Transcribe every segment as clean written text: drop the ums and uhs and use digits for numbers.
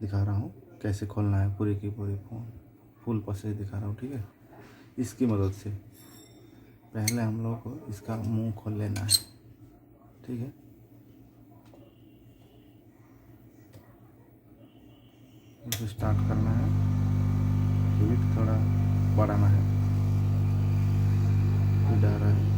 दिखा रहा हूँ कैसे खोलना है पूरी की पूरी फ़ोन फुल प्रोसेस दिखा रहा हूँ, ठीक है। इसकी मदद से पहले हम लोग को इसका मुंह खोल लेना है, ठीक है। इसे स्टार्ट करना है, हीट थोड़ा बढ़ाना है, हीट आ रहा है।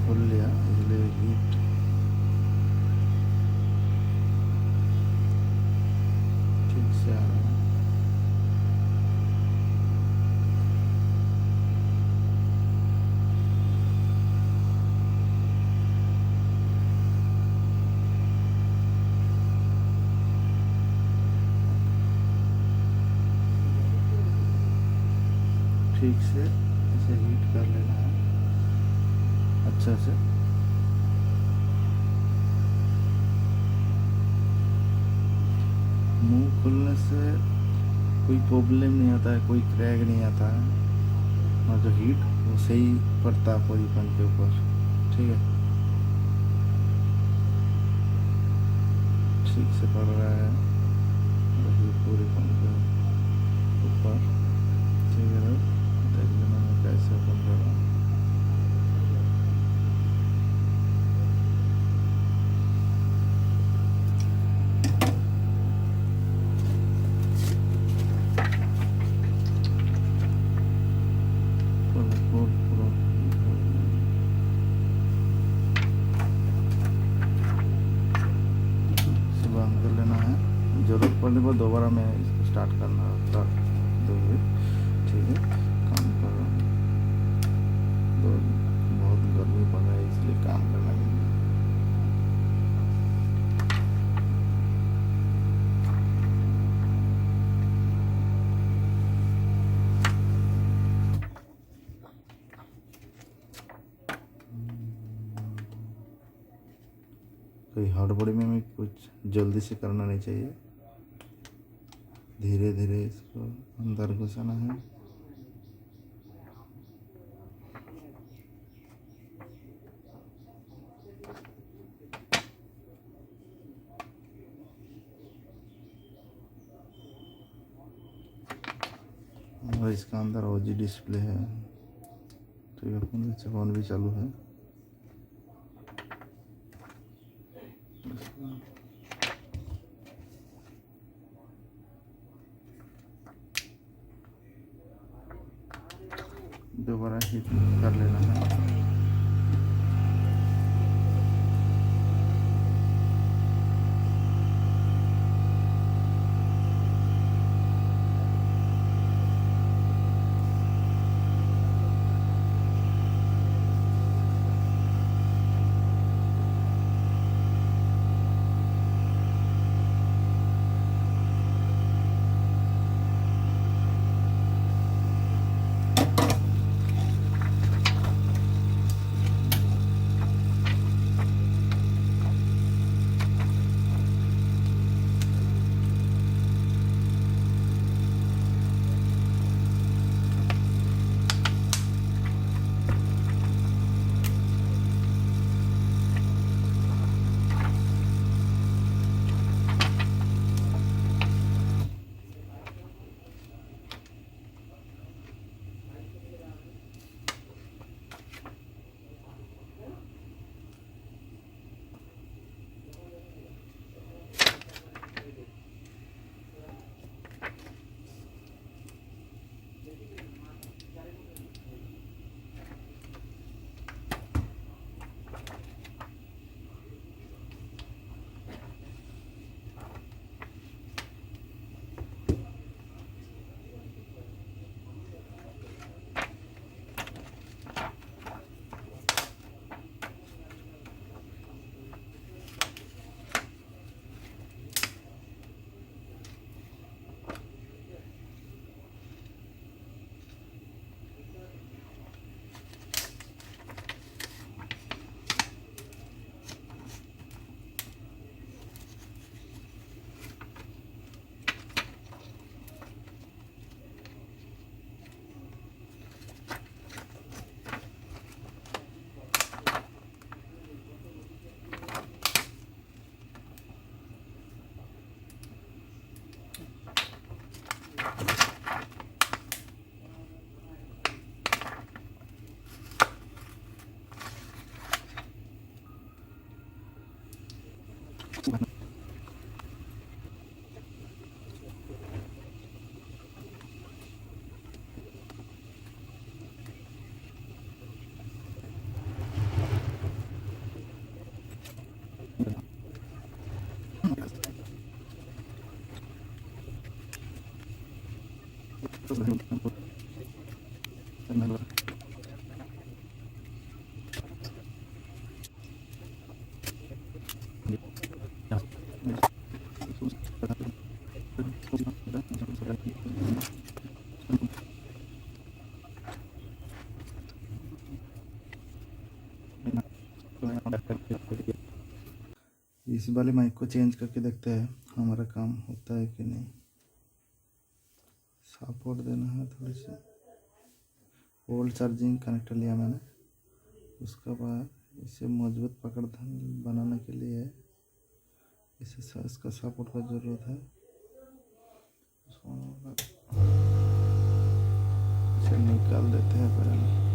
खोल लिया, इसलिए हीट ठीक से आ रहा है। ठीक से इसे हीट कर लेना है अच्छा से। मुंह खोलने से कोई प्रॉब्लम नहीं आता है, कोई क्रैक नहीं आता है, और जो हीट वो सही पड़ता है पूरी पेन के ऊपर, ठीक है। ठीक से पड़ रहा है वही पूरी पेन के ऊपर, ठीक है। देख लेना मैं कैसे ओपन कर रहा हूँ। बंद कर लेना है, ज़रूरत पड़ने पर दोबारा मैं इसको स्टार्ट करना कर दूँगी, ठीक है। काम कर रहा हूँ तो बहुत गर्मी पड़ रहा है इसलिए काम करना नहीं। कोई हड़बड़ी में कुछ जल्दी से करना नहीं चाहिए, धीरे धीरे इसको अंदर घुसाना है। और इसका अंदर ओजी डिस्प्ले है, ठीक है। फ़ोन भी चालू है। दोबारा हीट कर लेना है। इस वाले माइक को चेंज करके देखते हैं हमारा काम होता है कि नहीं। सपोर्ट देना है थोड़ी सी। ओल्ड चार्जिंग कनेक्टर लिया मैंने। उसके बाद इसे मजबूत पकड़ बनाने के लिए इसका सपोर्ट का ज़रूरत है। इसे निकाल देते हैं पहले।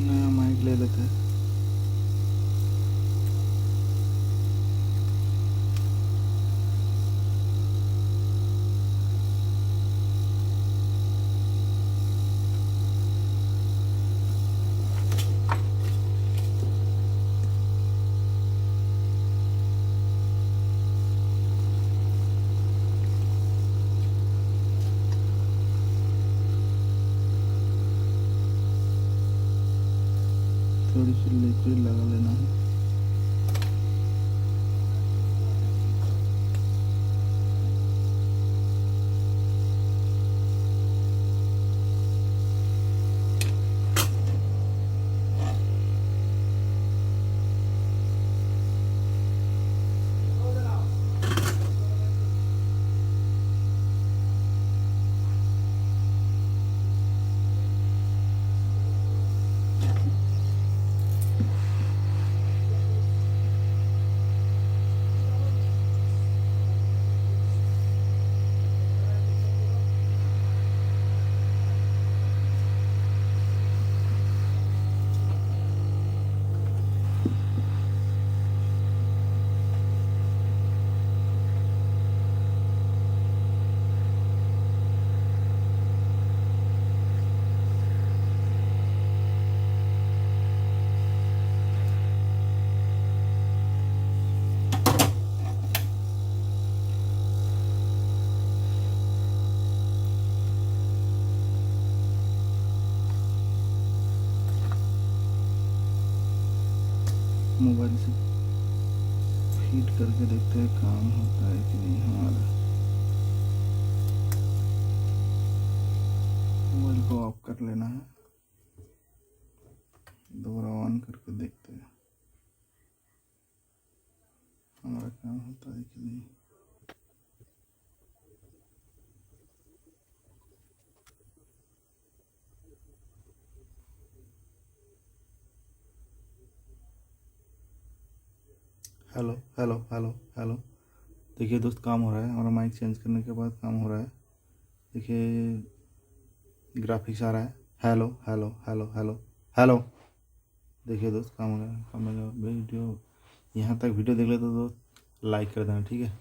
नया माइक ले लेते हैं। थोड़ी सी लिक्विड लगा लेना है। मोबाइल से फीड करके देखते हैं काम होता है कि नहीं हमारा। मोबाइल को ऑफ कर लेना है। दोबारा ऑन करके देखते हैं हमारा काम होता है कि नहीं। Hello hello hello hello. देखिए दोस्त काम हो रहा है हमारा। माइक चेंज करने के बाद काम हो रहा है। देखिए ग्राफिक्स आ रहा है। Hello hello hello hello hello. देखिए दोस्त काम हो रहा है। काम मेरा वीडियो यहाँ तक वीडियो देख ले तो दोस्त लाइक कर देना, ठीक है।